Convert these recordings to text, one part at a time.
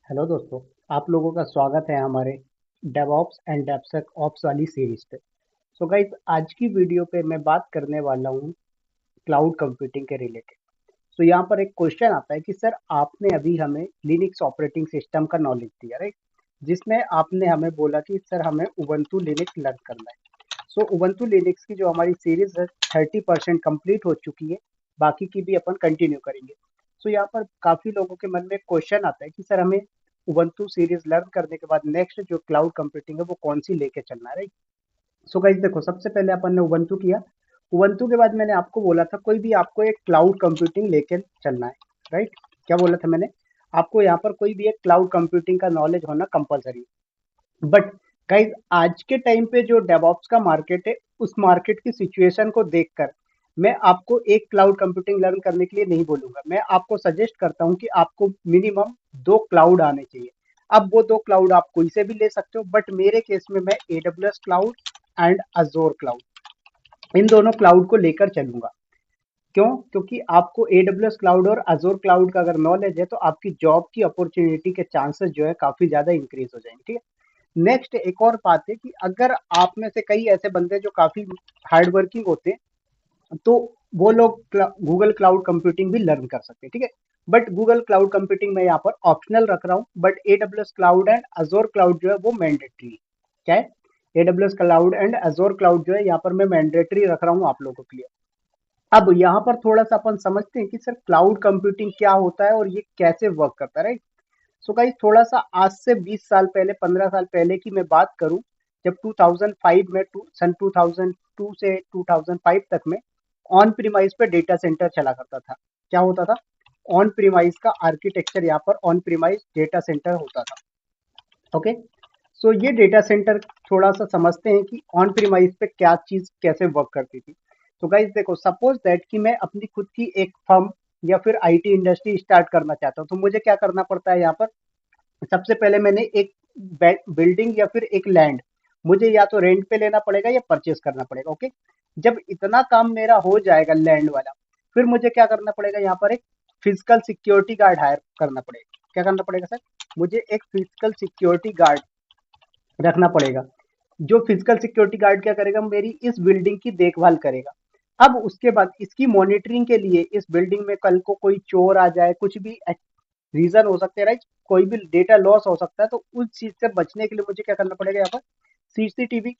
Hello दोस्तों। आप लोगों का स्वागत है हमारे डेवऑप्स एंड डेवसेक ऑप्स वाली सीरीज पे। सो गाइस, आज की वीडियो पे मैं बात करने वाला हूँ क्लाउड कंप्यूटिंग के रिलेटेड। सो यहाँ पर एक क्वेश्चन आता है कि सर आपने अभी हमें लिनक्स ऑपरेटिंग सिस्टम का नॉलेज दिया, राइट, जिसमें आपने हमें बोला कि सर हमें उबंटू लिनक्स लर्न करना है। सो उबंटू लिनक्स की जो हमारी सीरीज है 30% कंप्लीट हो चुकी है, बाकी की भी अपन कंटिन्यू करेंगे। सो यहाँ पर काफी लोगों के मन में क्वेश्चन आता है कि सर हमें उबंटू सीरीज लर्न करने के बाद नेक्स्ट जो क्लाउड कंप्यूटिंग है वो कौन सी लेके चलना है, राइट। सो गाइस देखो, सबसे पहले अपन ने उबंटू किया। उबंटू के बाद मैंने आपको बोला था कोई भी आपको एक क्लाउड कंप्यूटिंग लेके चलना है, राइट। क्या बोला था मैंने आपको? यहाँ पर कोई भी एक क्लाउड कंप्यूटिंग का नॉलेज होना कंपलसरी है। बट गाइज आज के टाइम पे जो डेवऑप्स का मार्केट है, उस मार्केट की सिचुएशन को देखकर मैं आपको एक क्लाउड कंप्यूटिंग लर्न करने के लिए नहीं बोलूंगा। मैं आपको सजेस्ट करता हूं कि आपको मिनिमम दो क्लाउड आने चाहिए। अब वो दो क्लाउड आप कोई से भी ले सकते हो, बट मेरे केस में मैं AWS cloud and Azure cloud, इन दोनों क्लाउड को लेकर चलूंगा। क्यों? क्योंकि आपको AWS क्लाउड और अजोर क्लाउड का अगर नॉलेज है तो आपकी जॉब की अपॉर्चुनिटी के चांसेस जो है काफी ज्यादा इंक्रीज हो जाएंगे, ठीक है। नेक्स्ट एक और बात है कि अगर आप में से कई ऐसे बंदे जो काफी हार्ड वर्किंग होते हैं, तो वो लोग गूगल क्लाउड कंप्यूटिंग भी लर्न कर सकते हैं, ठीक है। बट गूगल क्लाउड कंप्यूटिंग मैं यहाँ पर ऑप्शनल रख रहा हूँ, but AWS cloud and Azure cloud जो है वो मैंडेटरी है। क्या है? AWS cloud and Azure cloud जो है यहाँ पर मैं मैंडेटरी रख रहा हूँ आप लोगों के लिए। अब यहाँ पर थोड़ा सा अपन समझते हैं कि सर क्लाउड कंप्यूटिंग क्या होता है और ये कैसे वर्क करता है, राइट। सो गाइस, थोड़ा सा आज से 20 साल पहले, 15 साल पहले की मैं बात करूं, जब 2005 में सन 2002 से 2005 तक में ऑन प्रीमाइज पे डेटा सेंटर चला करता था। क्या होता था? ऑन प्रीमाइज का आर्किटेक्चर, यहाँ पर ऑन प्रीमाइज डेटा सेंटर होता था। ओके। सो ये डेटा सेंटर थोड़ा सा समझते हैं कि ऑन प्रीमाइज पे क्या चीज कैसे वर्क करती थी। तो गाइज देखो, सपोज दैट कि मैं अपनी खुद की एक फर्म या फिर IT इंडस्ट्री स्टार्ट करना चाहता हूँ, तो मुझे क्या करना पड़ता है यहाँ पर? सबसे पहले मैंने एक बिल्डिंग या फिर एक लैंड मुझे या तो रेंट पे लेना पड़ेगा या परचेज करना पड़ेगा। ओके। जब इतना काम मेरा हो जाएगा लैंड वाला, फिर मुझे क्या करना पड़ेगा? यहाँ पर एक फिजिकल सिक्योरिटी गार्ड हायर करना पड़ेगा। क्या करना पड़ेगा सर? मुझे एक फिजिकल सिक्योरिटी गार्ड रखना पड़ेगा। जो फिजिकल सिक्योरिटी गार्ड क्या करेगा? मेरी इस बिल्डिंग की देखभाल करेगा। अब उसके बाद इसकी मॉनिटरिंग के लिए इस बिल्डिंग में कल को कोई चोर आ जाए, कुछ भी रीजन हो सकते हैं, राइट, कोई भी डेटा लॉस हो सकता है, तो उस चीज से बचने के लिए मुझे क्या करना पड़ेगा? यहाँ पर CCTV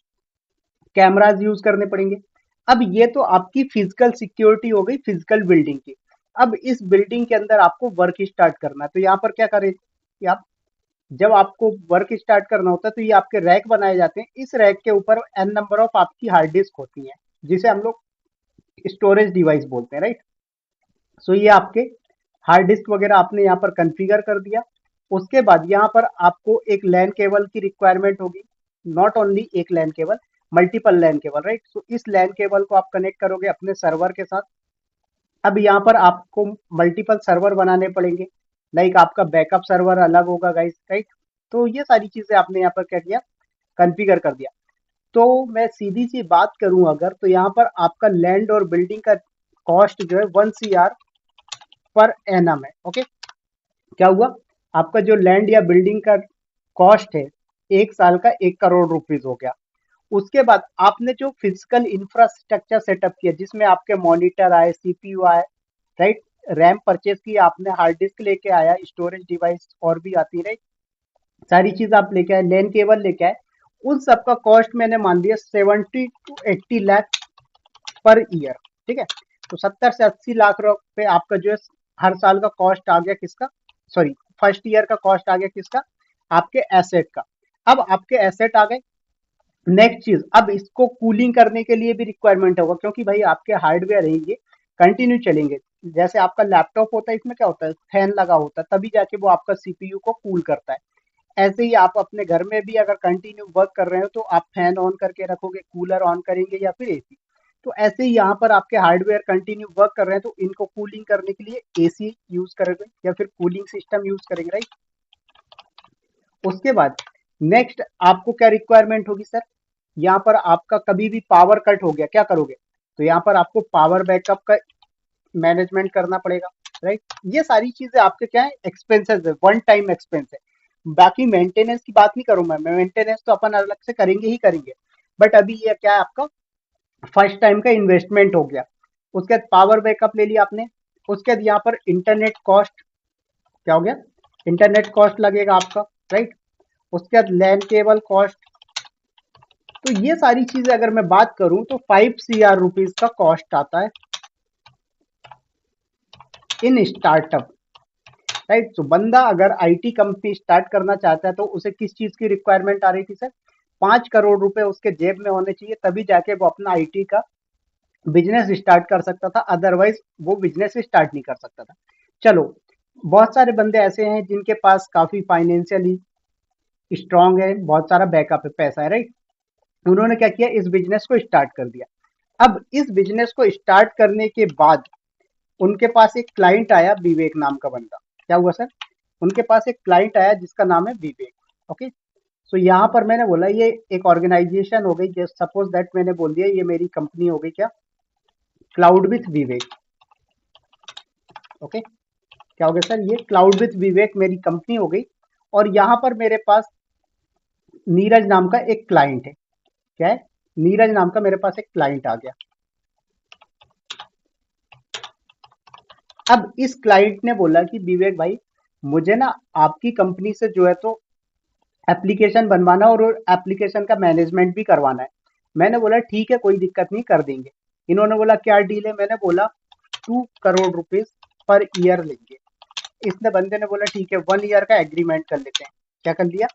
कैमराज यूज करने पड़ेंगे। अब ये तो आपकी फिजिकल सिक्योरिटी हो गई फिजिकल बिल्डिंग की। अब इस बिल्डिंग के अंदर आपको वर्क स्टार्ट करना है, तो यहाँ पर क्या करें कि आप जब आपको वर्क स्टार्ट करना होता है तो ये आपके रैक बनाए जाते हैं। इस रैक के ऊपर n नंबर ऑफ आपकी हार्ड डिस्क होती है, जिसे हम लोग स्टोरेज डिवाइस बोलते हैं, राइट। सो ये आपके हार्ड डिस्क वगैरह आपने यहाँ पर कॉन्फ़िगर कर दिया। उसके बाद यहाँ पर आपको एक लैन केबल की रिक्वायरमेंट होगी। नॉट ओनली एक LAN cable, multiple LAN cable, right. So इस लैन केबल को आप कनेक्ट करोगे अपने सर्वर के साथ। अब यहाँ पर आपको मल्टीपल सर्वर बनाने पड़ेंगे। लाइक आपका बैकअप सर्वर अलग होगा गाइस, राइट। तो ये सारी चीजें आपने यहाँ पर क्या किया? कॉन्फ़िगर कर दिया। तो मैं सीधी सी बात करूं अगर, तो यहाँ पर आपका लैंड और बिल्डिंग का कॉस्ट जो है 1 CR पर एनम है। ओके। क्या हुआ? आपका जो लैंड या बिल्डिंग का कॉस्ट है, 1 साल का 1 करोड़ रुपीज हो गया। उसके बाद आपने जो फिजिकल इंफ्रास्ट्रक्चर सेटअप किया, जिसमें आपके मॉनिटर आए, CPU आए, राइट, रैम परचेज की आपने, हार्ड डिस्क लेके आया, स्टोरेज डिवाइस और भी आती है, राइट, सारी चीज आप लेके आए, लैन केबल लेके आए। उन सबका कॉस्ट मैंने मान लिया 70 to 80 लाख पर ईयर, ठीक है। तो 70 से 80 लाख रुपए आपका जो है हर साल का कॉस्ट आ गया किसका? सॉरी, फर्स्ट ईयर का कॉस्ट आ गया किसका? आपके एसेट का। अब आपके एसेट आ गए। नेक्स्ट चीज, अब इसको कूलिंग करने के लिए भी रिक्वायरमेंट होगा, क्योंकि भाई आपके हार्डवेयर है ये कंटिन्यू चलेंगे। जैसे आपका लैपटॉप होता है, इसमें क्या होता है? फैन लगा होता है, तभी जाके वो आपका CPU को कूल करता है। ऐसे ही आप अपने घर में भी अगर कंटिन्यू वर्क कर रहे हो तो आप फैन ऑन करके रखोगे, कूलर ऑन करेंगे या फिर AC। तो ऐसे ही यहाँ पर आपके हार्डवेयर कंटिन्यू वर्क कर रहे हैं, तो इनको कूलिंग करने के लिए AC यूज करेंगे या फिर कूलिंग सिस्टम यूज करेंगे, राइट। उसके बाद नेक्स्ट आपको क्या रिक्वायरमेंट होगी सर? यहाँ पर आपका कभी भी पावर कट हो गया, क्या करोगे? तो यहाँ पर आपको पावर बैकअप का मैनेजमेंट करना पड़ेगा, राइट। ये सारी चीजें आपके क्या है? एक्सपेंसेस है, वन टाइम एक्सपेंस है। बाकी मेंटेनेंस की बात नहीं करूं मैं मेंटेनेंस तो अपन अलग से करेंगे ही करेंगे। बट अभी ये क्या है आपका फर्स्ट टाइम का इन्वेस्टमेंट हो गया। उसके बाद पावर बैकअप ले लिया आपने। उसके बाद यहाँ पर इंटरनेट कॉस्ट क्या हो गया, इंटरनेट कॉस्ट लगेगा आपका, राइट। उसके बाद लैन केबल कॉस्ट। तो ये सारी चीजें अगर मैं बात करूं तो 5 CR रुपीज का कॉस्ट आता है इन स्टार्टअप, राइट। तो बंदा अगर आईटी कंपनी स्टार्ट करना चाहता है तो उसे किस चीज की रिक्वायरमेंट आ रही थी सर, 5 करोड़ रुपए उसके जेब में होने चाहिए, तभी जाके वो अपना आईटी का बिजनेस स्टार्ट कर सकता था, अदरवाइज वो बिजनेस स्टार्ट नहीं कर सकता था। चलो, बहुत सारे बंदे ऐसे हैं जिनके पास काफी फाइनेंशियली स्ट्रांग है, बहुत सारा बैकअप है, पैसा है, राइट। उन्होंने क्या किया, इस बिजनेस को स्टार्ट कर दिया। अब इस बिजनेस को स्टार्ट करने के बाद उनके पास एक क्लाइंट आया, विवेक नाम का बंदा। क्या हुआ सर, उनके पास एक क्लाइंट आया जिसका नाम है विवेक। ओके, सो यहाँ पर मैंने बोला ये एक ऑर्गेनाइजेशन हो गई, जस्ट सपोज दैट मैंने बोल दिया ये मेरी कंपनी हो गई, क्या, क्लाउड विथ विवेक। ओके, क्या हो गया सर, ये क्लाउड विथ विवेक मेरी कंपनी हो गई। और यहाँ पर मेरे पास नीरज नाम का एक क्लाइंट है। क्या है, नीरज नाम का मेरे पास एक क्लाइंट आ गया। अब इस क्लाइंट ने बोला कि विवेक भाई, मुझे ना आपकी कंपनी से जो है तो एप्लीकेशन बनवाना और एप्लीकेशन का मैनेजमेंट भी करवाना है। मैंने बोला ठीक है, कोई दिक्कत नहीं, कर देंगे। इन्होंने बोला क्या डील है, मैंने बोला 2 करोड़ रुपीज पर ईयर लेंगे। इसने बंदे ने बोला ठीक है, 1 ईयर का एग्रीमेंट कर लेते हैं। क्या कर लिया,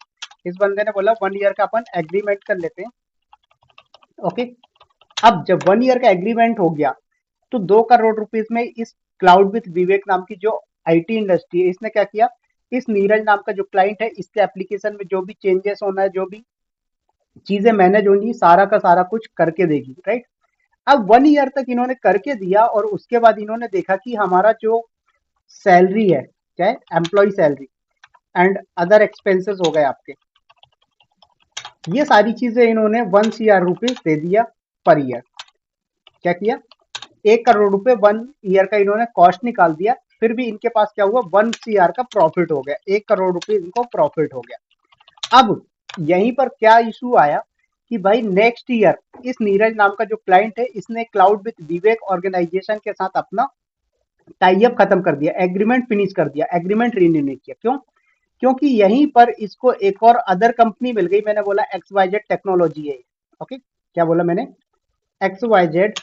इस बंदे ने बोला 1 ईयर का अपन एग्रीमेंट कर लेते हैं। ओके, अब जब 1 ईयर का एग्रीमेंट हो गया तो 2 करोड़ रुपीज में इस क्लाउड विथ विवेक नाम की जो आईटी इंडस्ट्री है, इसने क्या किया, इस नीरज नाम का जो क्लाइंट है इसके एप्लीकेशन में जो भी चेंजेस होना है, जो भी चीजें मैनेज होंगी, सारा का सारा कुछ करके देगी, राइट। अब 1 ईयर तक इन्होंने करके दिया और उसके बाद इन्होंने देखा कि हमारा जो सैलरी है, क्या है, employ salary and other expenses हो गए आपके, ये सारी चीजें इन्होंने 1 CR रुपीज दे दिया पर ईयर। क्या किया, 1 करोड़ रुपए 1 ईयर का इन्होंने कॉस्ट निकाल दिया। फिर भी इनके पास क्या हुआ, 1 CR का प्रॉफिट हो गया, 1 करोड़ रुपए इनको प्रॉफिट हो गया। अब यहीं पर क्या इशू आया कि भाई नेक्स्ट ईयर इस नीरज नाम का जो क्लाइंट है इसने क्लाउड विद विवेक ऑर्गेनाइजेशन के साथ अपना टाई अप खत्म कर दिया, एग्रीमेंट फिनिश कर दिया, एग्रीमेंट रिन्यू नहीं किया। क्यों, क्योंकि यहीं पर इसको एक और अदर कंपनी मिल गई। मैंने बोला XYZ टेक्नोलॉजी है। ओके, क्या बोला मैंने, XYZ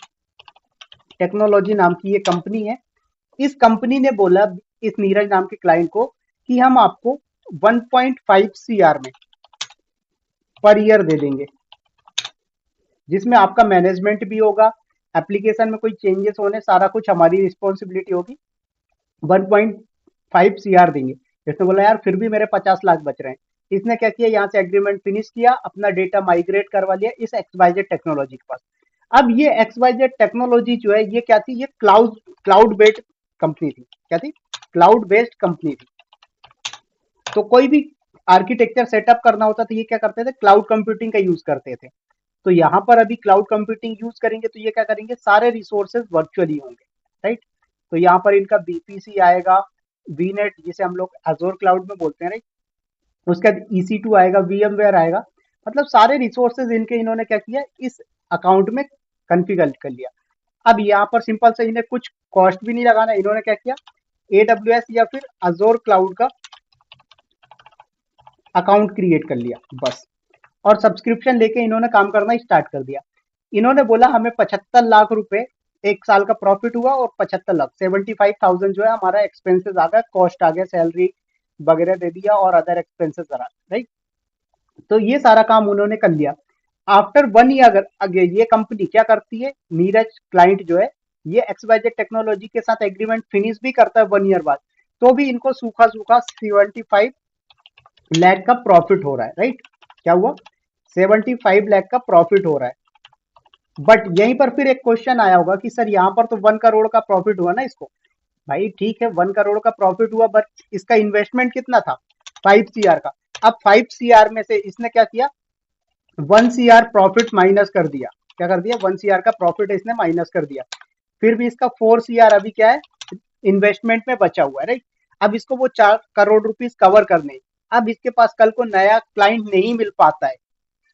टेक्नोलॉजी नाम की ये कंपनी है। इस कंपनी ने बोला इस नीरज नाम के क्लाइंट को कि हम आपको 1.5 CR में पर ईयर दे देंगे, जिसमें आपका मैनेजमेंट भी होगा, एप्लीकेशन में कोई चेंजेस होने, सारा कुछ हमारी रिस्पॉन्सिबिलिटी होगी। 1.5 CR देंगे। इसने बोला यार फिर भी मेरे 50 लाख बच रहे हैं। इसने क्या किया, यहाँ से एग्रीमेंट फिनिश किया, अपना डेटा माइग्रेट करवा लिया इस XYZ टेक्नोलॉजी के पास। अब ये XYZ टेक्नोलॉजी जो है ये क्या थी, ये क्लाउड बेस्ड कंपनी थी। क्या थी, क्लाउड बेस्ड कंपनी थी। तो कोई भी आर्किटेक्चर सेटअप करना होता तो ये क्या करते थे, क्लाउड कंप्यूटिंग का यूज करते थे। तो यहाँ पर अभी क्लाउड कंप्यूटिंग यूज करेंगे तो ये क्या करेंगे, सारे रिसोर्सेज वर्चुअली होंगे, राइट। तो यहाँ पर इनका बीपीसी आएगा, वीनेट जिसे हम लोग एजोर क्लाउड में बोलते हैं, राइट। उसके बाद EC2 आएगा, VMware आएगा। मतलब सारे रिसोर्सेज इनके इन्होंने क्या किया, इस अकाउंट में कॉन्फ़िगर कर लिया। अब यहाँ पर सिंपल से इन्हें कुछ कॉस्ट भी नहीं लगाना, इन्होंने क्या किया, AWS या फिर अजोर क्लाउड का अकाउंट क्रिएट कर लिया बस। और सब्सक्रिप्शन लेके इन्होंने काम करना स्टार्ट कर दिया। इन्होंने बोला हमें 75 लाख रुपए एक साल का प्रॉफिट हुआ और 75 लाख 75,000 जो है हमारा एक्सपेंसेस आ गया, कॉस्ट आ गया, सैलरी वगैरह दे दिया और अदर एक्सपेंसेस आ, राइट। तो ये सारा काम उन्होंने कर लिया। आफ्टर 1 ईयर अगर ये कंपनी क्या करती है, नीरज क्लाइंट जो है ये XYZ टेक्नोलॉजी के साथ एग्रीमेंट फिनिश भी करता है 1 ईयर बाद, तो भी इनको सूखा सूखा 75 लाख का प्रॉफिट हो रहा है, राइट। क्या हुआ, 75 लाख का प्रॉफिट हो रहा है। बट यहीं पर फिर एक क्वेश्चन आया होगा कि सर यहाँ पर तो 1 करोड़ का प्रॉफिट हुआ ना इसको। भाई ठीक है, 1 करोड़ का प्रॉफिट हुआ, बट इसका इन्वेस्टमेंट कितना था, 5 CR का। अब 5 CR में से इसने क्या किया, 1 CR प्रॉफिट माइनस कर दिया। क्या कर दिया, 1 CR का प्रॉफिट इसने माइनस कर दिया। फिर भी इसका 4 CR अभी क्या है, इन्वेस्टमेंट में बचा हुआ है, राइट। अब इसको वो 4 करोड़ रुपीज कवर करने, अब इसके पास कल को नया क्लाइंट नहीं मिल पाता है,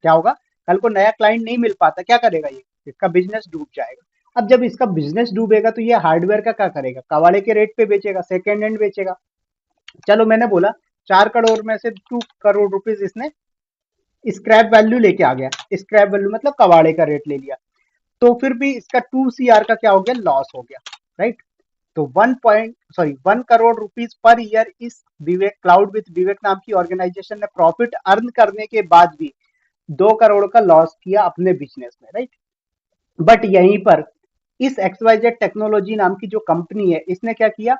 क्या होगा? कल को नया क्लाइंट नहीं मिल पाता, क्या करेगा ये? इसका बिजनेस डूब जाएगा। अब जब इसका बिजनेस डूबेगा तो ये हार्डवेयर का क्या करेगा? कबाड़े के रेट पे बेचेगा, सेकेंड हैंड बेचेगा। चलो मैंने बोला 4 करोड़ में से 2 करोड़ रुपीज इसने स्क्रैप वैल्यू लेके आ गया। स्क्रैप वैल्यू मतलब कबाड़े का रेट ले लिया, तो फिर भी इसका 2 CR का क्या हो गया? लॉस हो गया, राइट? तो 1 करोड़ रुपीज पर ईयर इस विवेक क्लाउड विथ विवेक नाम की ऑर्गेनाइजेशन ने प्रॉफिट अर्न करने के बाद भी 2 करोड़ का लॉस किया अपने बिजनेस में, राइट? बट यहीं पर इस XYZ टेक्नोलॉजी नाम की जो कंपनी है, इसने क्या किया?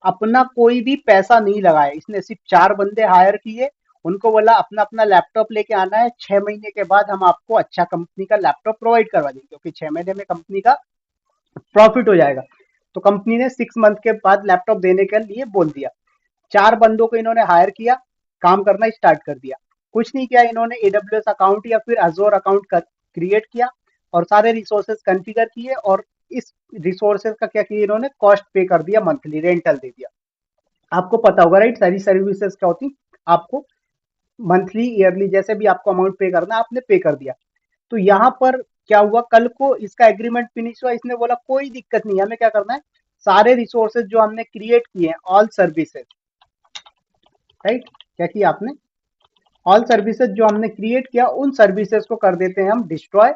अपना कोई भी पैसा नहीं लगाया, इसने सिर्फ 4 बंदे हायर किए। उनको बोला अपना अपना लैपटॉप लेके आना है, 6 महीने के बाद हम आपको अच्छा कंपनी का लैपटॉप प्रोवाइड करवा देंगे, क्योंकि 6 महीने में कंपनी का प्रॉफिट हो जाएगा। तो कंपनी ने 6 मंथ के बाद लैपटॉप देने के लिए बोल दिया। 4 बंदों को इन्होंने हायर किया, काम करना स्टार्ट कर दिया। कुछ नहीं किया इन्होंने, AWS अकाउंट या फिर Azure अकाउंट क्रिएट किया और सारे रिसोर्सेज कॉन्फ़िगर किए, और इस रिसोर्सेज का क्या किया इन्होंने? कॉस्ट पे कर दिया, मंथली रेंटल दे दिया। आपको पता होगा, राइट? सारी सर्विसेज क्या होती? आपको मंथली ईयरली जैसे भी आपको अमाउंट पे करना है, आपने पे कर दिया। तो यहाँ पर क्या हुआ? कल को इसका एग्रीमेंट फिनिश हुआ, इसने बोला कोई दिक्कत नहीं है, हमें क्या करना है? सारे रिसोर्सेज जो हमने क्रिएट किए हैं, ऑल सर्विसेज, राइट? क्या किया आपने? ऑल सर्विसेज जो हमने क्रिएट किया, उन सर्विसेज को कर देते हैं हम डिस्ट्रॉय,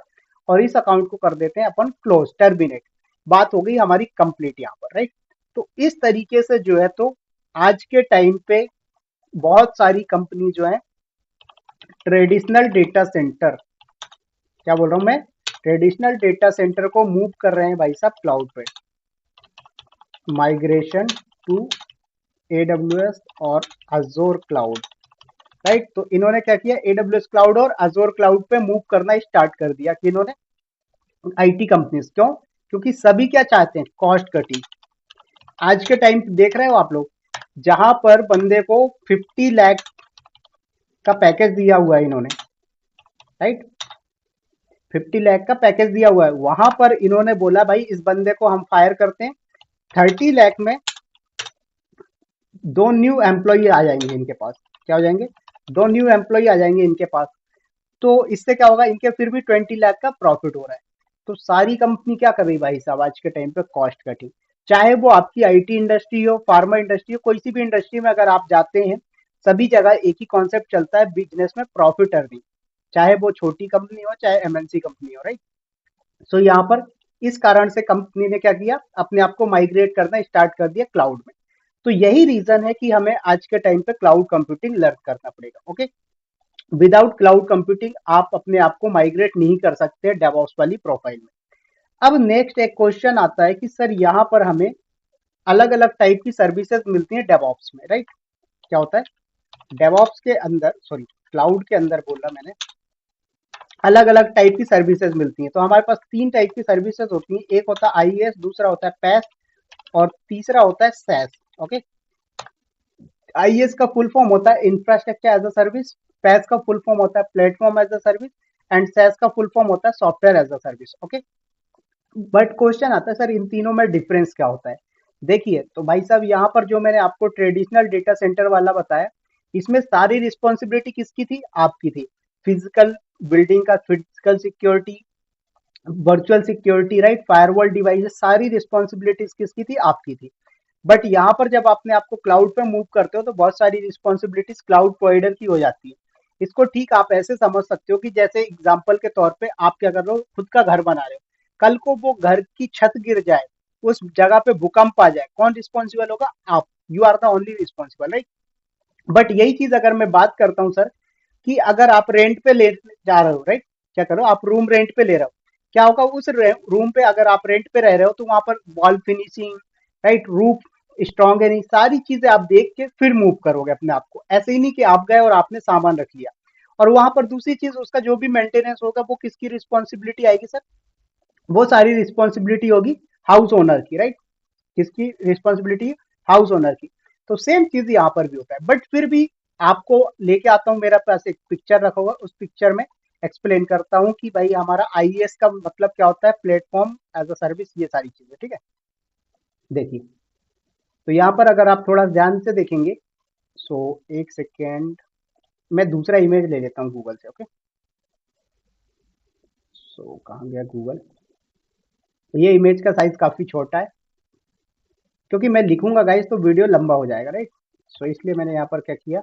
और इस अकाउंट को कर देते हैं अपन क्लोज, टर्मिनेट। बात हो गई हमारी कंप्लीट यहाँ पर, राइट? तो इस तरीके से जो है, तो आज के टाइम पे बहुत सारी कंपनी जो है ट्रेडिशनल डेटा सेंटर, क्या बोल रहा हूं मैं? ट्रेडिशनल डेटा सेंटर को मूव कर रहे हैं भाई साहब क्लाउड पे, माइग्रेशन टू AWS और Azure क्लाउड, राइट? तो इन्होंने क्या किया? AWS क्लाउड और Azure क्लाउड पे मूव करना स्टार्ट कर दिया कि इन्होंने, IT कंपनीज। क्यों? क्योंकि सभी क्या चाहते हैं? Cost cutting. आज के टाइम पे देख रहे हो आप लोग, जहां पर बंदे को 50 लाख का पैकेज दिया हुआ है इन्होंने, राइट? 50 लाख का पैकेज दिया हुआ है, वहां पर इन्होंने बोला भाई इस बंदे को हम फायर करते हैं, 30 लाख में 2 न्यू एम्प्लॉय आ जाएंगे इनके पास। क्या हो जाएंगे? 2 न्यू एम्प्लॉय आ जाएंगे इनके पास। तो इससे क्या होगा? इनके फिर भी 20 लाख का प्रॉफिट हो रहा है। तो सारी कंपनी क्या कर रही भाई साहब आज के टाइम पे? Cost cutting. चाहे वो आपकी IT इंडस्ट्री हो, फार्मा इंडस्ट्री हो, कोई सी भी इंडस्ट्री में अगर आप जाते हैं, सभी जगह एक ही कॉन्सेप्ट चलता है बिजनेस में, प्रॉफिट अर्निंग। चाहे वो छोटी कंपनी हो, चाहे MNC कंपनी हो, राइट? सो यहाँ पर इस कारण से कंपनी ने क्या किया? अपने आप को माइग्रेट करना स्टार्ट कर दिया क्लाउड में। तो यही रीजन है कि हमें आज के टाइम पे क्लाउड कंप्यूटिंग लर्न करना पड़ेगा। ओके, विदाउट क्लाउड कंप्यूटिंग आप अपने आप को माइग्रेट नहीं कर सकते डेवऑप्स वाली प्रोफाइल में। अब नेक्स्ट एक क्वेश्चन आता है कि सर यहाँ पर हमें अलग अलग टाइप की सर्विसेज मिलती हैं डेवऑप्स में, राइट? क्या होता है डेवऑप्स के अंदर? सॉरी, क्लाउड के अंदर बोला मैंने, अलग अलग टाइप की सर्विसेज मिलती हैं। तो हमारे पास 3 टाइप की सर्विसेज होती हैं। एक होता है IaaS, दूसरा होता है PaaS, और तीसरा होता है SaaS। ओके, IaaS का फुल फॉर्म होता है infrastructure as a service, PaaS का फुल फॉर्म होता है platform as a service, and SaaS का फुल फॉर्म होता है software as a service. Okay, but question आता है सर इन तीनों में डिफरेंस क्या होता है? देखिए तो भाई साहब, यहाँ पर जो मैंने आपको ट्रेडिशनल डेटा सेंटर वाला बताया, इसमें सारी रिस्पॉन्सिबिलिटी किसकी थी? आपकी थी। फिजिकल बिल्डिंग का physical security, virtual security, right, firewall devices, सारी रिस्पॉन्सिबिलिटीज किसकी थी? आपकी थी। बट यहाँ पर जब आपने आपको क्लाउड पे मूव करते हो, तो बहुत सारी रिस्पॉन्सिबिलिटीज क्लाउड प्रोवाइडर की हो जाती है। इसको ठीक आप ऐसे समझ सकते हो कि जैसे एग्जाम्पल के तौर पे आप क्या कर रहे हो? खुद का घर बना रहे हो, कल को वो घर की छत गिर जाए, उस जगह पे भूकंप आ जाए, कौन रिस्पॉन्सिबल होगा? आप। You are the only responsible, right? But यही चीज अगर मैं बात करता हूँ सर, कि अगर आप रेंट पे ले जा रहे हो, राइट, क्या करो, आप रूम रेंट पे ले रहे हो, क्या होगा उस रूम पे? अगर आप रेंट पे रह रहे हो तो वहां पर wall finishing, right, roof strong है नहीं, सारी चीजें आप देख के फिर मूव करोगे अपने आप को। ऐसे ही नहीं कि आप गए और आपने सामान रख लिया। और वहां पर दूसरी चीज, उसका जो भी मेंटेनेंस होगा वो किसकी रिस्पॉन्सिबिलिटी आएगी सर? वो सारी रिस्पॉन्सिबिलिटी होगी हाउस ओनर की, राइट? किसकी रिस्पॉन्सिबिलिटी? हाउस ओनर की। तो सेम चीज यहाँ पर भी होता है। बट फिर भी आपको लेके आता हूँ, मेरा पास एक पिक्चर रखा होगा, उस पिक्चर में एक्सप्लेन करता हूँ कि भाई हमारा IaaS का मतलब क्या होता है, प्लेटफॉर्म एज अ सर्विस, ये सारी चीजें। ठीक है, देखिए, तो यहाँ पर अगर आप थोड़ा ध्यान से देखेंगे, सो एक सेकेंड, मैं दूसरा इमेज ले लेता हूँ गूगल से। ओके, सो कहाँ गया गूगल। ये इमेज का साइज काफी छोटा है, क्योंकि मैं लिखूंगा गाइस तो वीडियो लंबा हो जाएगा, राइट। सो इसलिए मैंने यहाँ पर क्या किया,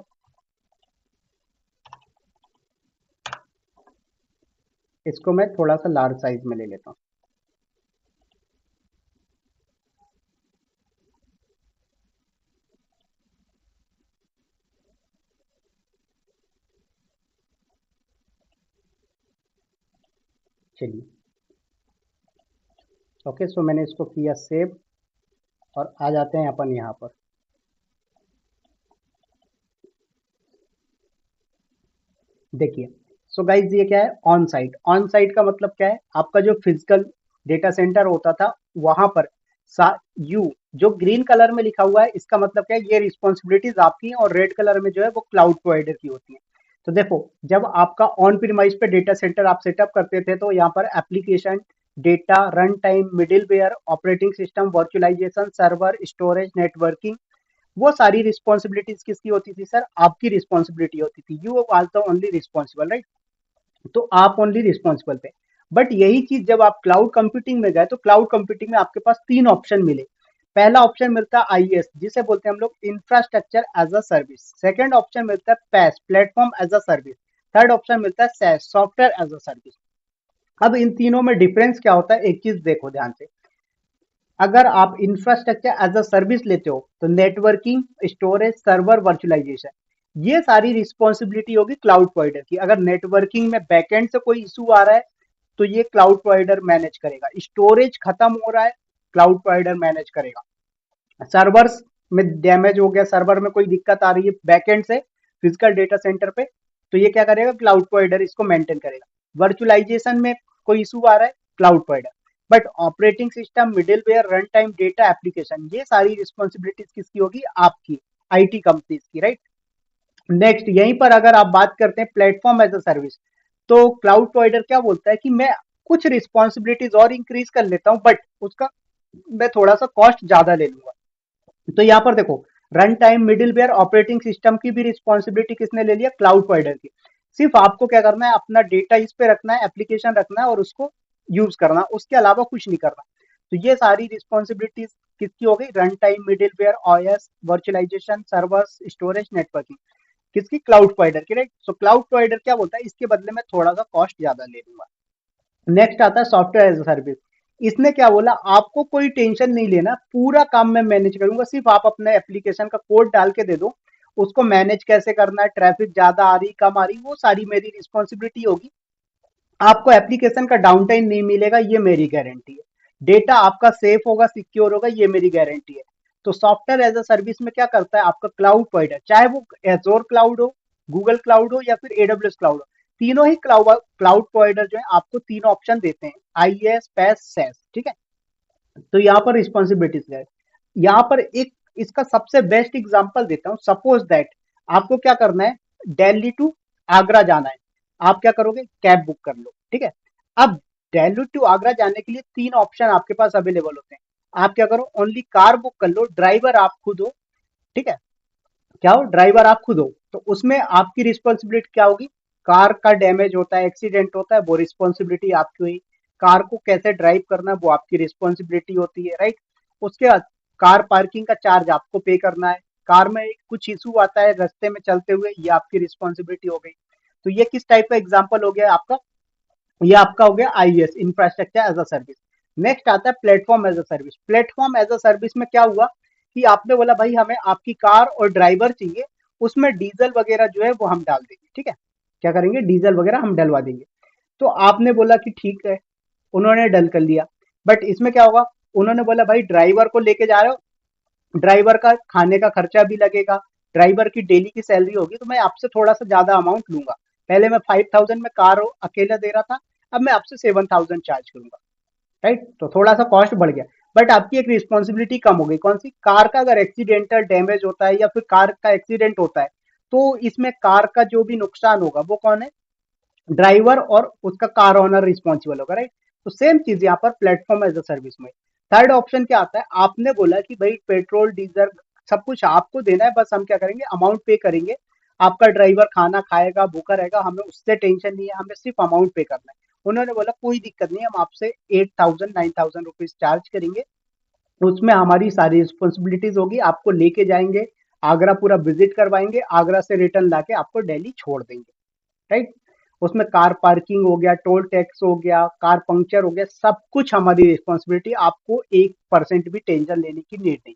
इसको मैं थोड़ा सा लार्ज साइज में ले लेता हूँ। चलिए, ओके, सो मैंने इसको किया सेव, और आ जाते हैं अपन यहाँ पर। देखिए, सो गाइज ये क्या है, ऑन साइट। ऑन साइट का मतलब क्या है, आपका जो फिजिकल डेटा सेंटर होता था वहां पर यू जो ग्रीन कलर में लिखा हुआ है, इसका मतलब क्या है, ये रिस्पॉन्सिबिलिटीज आपकी हैं, और रेड कलर में जो है वो क्लाउड प्रोवाइडर की होती है। तो देखो, जब आपका ऑन प्रीमाइज पे डेटा सेंटर आप सेटअप करते थे, तो यहाँ पर application, data, run time, middleware, operating system, virtualisation, server, storage, networking, वो सारी रिस्पॉन्सिबिलिटीज किसकी होती थी सर, आपकी रिस्पॉन्सिबिलिटी होती थी। You was the only responsible, right. तो आप ओनली रिस्पॉन्सिबल थे। बट यही चीज जब आप क्लाउड कंप्यूटिंग में गए, तो क्लाउड कंप्यूटिंग में आपके पास तीन ऑप्शन मिले। पहला ऑप्शन मिलता है आईएस, जिसे बोलते हैं हम लोग infrastructure as a service. Second option मिलता है PaaS, platform as a service. Third option मिलता है SaaS, software as a service. अब इन तीनों में डिफरेंस क्या होता है, एक चीज देखो ध्यान से। अगर आप इंफ्रास्ट्रक्चर एज अ सर्विस लेते हो, तो नेटवर्किंग, स्टोरेज, सर्वर, वर्चुअलाइजेशन, ये सारी रिस्पॉन्सिबिलिटी होगी क्लाउड प्रोवाइडर की। अगर नेटवर्किंग में बैकएंड से कोई इशू आ रहा है, तो ये क्लाउड प्रोवाइडर मैनेज करेगा। स्टोरेज खत्म हो रहा है, क्लाउड प्रोवाइडर मैनेज करेगा। सर्वर्स में डैमेज हो गया, सर्वर में कोई दिक्कत आ रही है बैकएंड से फिजिकल डेटा सेंटर पे, तो ये क्या करेगा, क्लाउड प्रोवाइडर इसको मेंटेन करेगा। वर्चुअलाइजेशन में कोई इशू आ रहा है, cloud provider. But operating system, middleware, run time, data, application, ये सारी रिस्पॉन्सिबिलिटीज किसकी होगी, आपकी, आईटी कंपनीज की, राइट। नेक्स्ट, यहीं पर अगर आप बात करते हैं प्लेटफॉर्म एज अ सर्विस, तो क्लाउड प्रोवाइडर क्या बोलता है कि मैं कुछ रिस्पॉन्सिबिलिटीज और इंक्रीज कर लेता हूं, बट उसका मैं थोड़ा सा कॉस्ट ज्यादा ले लूंगा। तो यहाँ पर देखो, run time, middleware, operating system की भी रिस्पॉन्सिबिलिटी किसने ले लिया, क्लाउड प्रोवाइडर की। सिर्फ आपको क्या करना है, अपना डेटा इस पे रखना है, एप्लीकेशन रखना है, और उसको यूज करना, उसके अलावा कुछ नहीं करना। तो ये सारी रिस्पॉन्सिबिलिटीज किसकी हो गई, run time, middleware, OS, virtualisation, servers, storage, networking, किसकी, क्लाउड प्रोवाइडर की, राइट। सो क्लाउड प्रोवाइडर क्या बोलता है, इसके बदले में थोड़ा सा कॉस्ट ज्यादा ले लूंगा। नेक्स्ट आता है सॉफ्टवेयर एज अ सर्विस। इसने क्या बोला, आपको कोई टेंशन नहीं लेना, पूरा काम मैं मैनेज करूंगा, सिर्फ आप अपने एप्लीकेशन का कोड डाल के दे दो, उसको मैनेज कैसे करना है, ट्रैफिक ज्यादा आ रही कम आ रही, वो सारी मेरी रिस्पॉन्सिबिलिटी होगी। आपको एप्लीकेशन का डाउन टाइम नहीं मिलेगा, ये मेरी गारंटी है। डेटा आपका सेफ होगा, सिक्योर होगा, ये मेरी गारंटी है। तो सॉफ्टवेयर एज अ सर्विस में क्या करता है आपका क्लाउड प्रोवाइडर, चाहे वो एजोर क्लाउड हो, गूगल क्लाउड हो, या फिर एडब्ल्यूएस क्लाउड हो, तीनों ही क्लाउड प्रोवाइडर जो है आपको तीन ऑप्शन देते हैं, आईएएस, पैस, सैस, ठीक है। तो यहाँ पर रिस्पॉन्सिबिलिटीज है। यहाँ पर एक इसका सबसे बेस्ट एग्जांपल देता हूँ। सपोज दैट आपको क्या करना है, दिल्ली टू आगरा जाना है, आप क्या करोगे, कैब बुक कर लो, ठीक है। अब दिल्ली टू आगरा जाने के लिए तीन ऑप्शन आपके पास अवेलेबल होते हैं। आप क्या करो, ओनली कार बुक कर लो, ड्राइवर आप खुद हो, ठीक है। क्या हो, ड्राइवर आप खुद हो, तो उसमें आपकी रिस्पॉन्सिबिलिटी क्या होगी, कार का डैमेज होता है, एक्सीडेंट होता है, वो रिस्पॉन्सिबिलिटी आपकी हुई। कार को कैसे ड्राइव करना है, वो आपकी रिस्पॉन्सिबिलिटी होती है, राइट। उसके बाद कार पार्किंग का चार्ज आपको पे करना है। कार में कुछ इशू आता है रास्ते में चलते हुए, ये आपकी रिस्पॉन्सिबिलिटी हो गई। तो ये किस टाइप का एग्जाम्पल हो गया आपका, ये आपका हो गया IaaS, infrastructure as a service. Next आता है platform as a service. Platform as a service में क्या हुआ कि आपने बोला भाई हमें आपकी कार और ड्राइवर चाहिए, उसमें डीजल वगैरह जो है वो हम डाल देंगे, ठीक है। क्या करेंगे, डीजल वगैरह हम डलवा देंगे। तो आपने बोला कि ठीक है, उन्होंने डल कर लिया। बट इसमें क्या होगा, उन्होंने बोला भाई ड्राइवर को लेके जा रहे हो, ड्राइवर का खाने का खर्चा भी लगेगा, ड्राइवर की डेली की सैलरी होगी, तो मैं आपसे थोड़ा सा ज्यादा अमाउंट लूंगा। पहले मैं 5,000 में कार अकेला दे रहा था, अब मैं आपसे 7,000 चार्ज करूंगा, राइट। तो थोड़ा सा कॉस्ट बढ़ गया, बट आपकी एक रिस्पॉन्सिबिलिटी कम हो गई। कौन सी, कार का अगर एक्सीडेंटल डैमेज होता है, या फिर कार का एक्सीडेंट होता है, तो इसमें कार का जो भी नुकसान होगा वो कौन है, ड्राइवर और उसका कार ओनर रिस्पॉन्सिबल होगा, राइट। तो सेम चीज यहाँ पर प्लेटफॉर्म एज अ सर्विस में। थर्ड ऑप्शन क्या आता है, आपने बोला कि भाई पेट्रोल डीजल सब कुछ आपको देना है, बस हम क्या करेंगे, अमाउंट पे करेंगे। आपका ड्राइवर खाना खाएगा, भूखा रहेगा, हमें उससे टेंशन नहीं है, हमें सिर्फ अमाउंट पे करना है। उन्होंने बोला कोई दिक्कत नहीं है, हम आपसे 8,000 9,000 रुपीज चार्ज करेंगे, उसमें हमारी सारी रिस्पॉन्सिबिलिटीज होगी, आपको लेके जाएंगे, आगरा पूरा विजिट करवाएंगे, आगरा से रिटर्न लाके आपको दिल्ली छोड़ देंगे, राइट। उसमें कार पार्किंग हो गया, टोल टैक्स हो गया, कार पंक्चर हो गया, सब कुछ हमारी रिस्पॉन्सिबिलिटी, आपको 1% भी टेंशन लेने की नीड नहीं।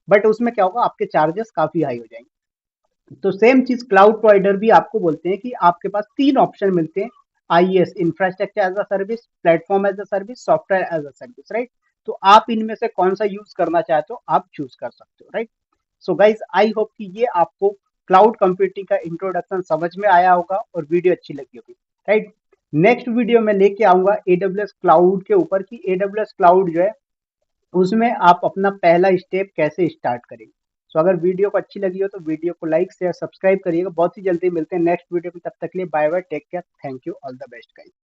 बट उसमें क्या होगा, आपके चार्जेस काफी हाई हो जाएंगे। तो सेम चीज क्लाउड प्रोवाइडर भी आपको बोलते हैं कि आपके पास 3 ऑप्शन मिलते हैं, IaaS, infrastructure as a service, platform as a service, software as a service, right. तो आप इनमें से कौन सा यूज करना चाहते हो, आप चूज कर सकते हो, right. So guys, I hope कि ये आपको क्लाउड कंप्यूटिंग का इंट्रोडक्शन समझ में आया होगा और वीडियो अच्छी लगी होगी, राइट। नेक्स्ट वीडियो में लेके आऊंगा एडब्ल्यूएस क्लाउड के ऊपर, कि एडब्ल्यूएस क्लाउड जो है उसमें आप अपना पहला स्टेप कैसे स्टार्ट करेंगे। सो अगर वीडियो को अच्छी लगी हो तो वीडियो को लाइक शेयर सब्सक्राइब करिएगा। बहुत ही जल्दी मिलते हैं नेक्स्ट वीडियो में, तब तक के लिए bye bye, take care, thank you, all the best guys.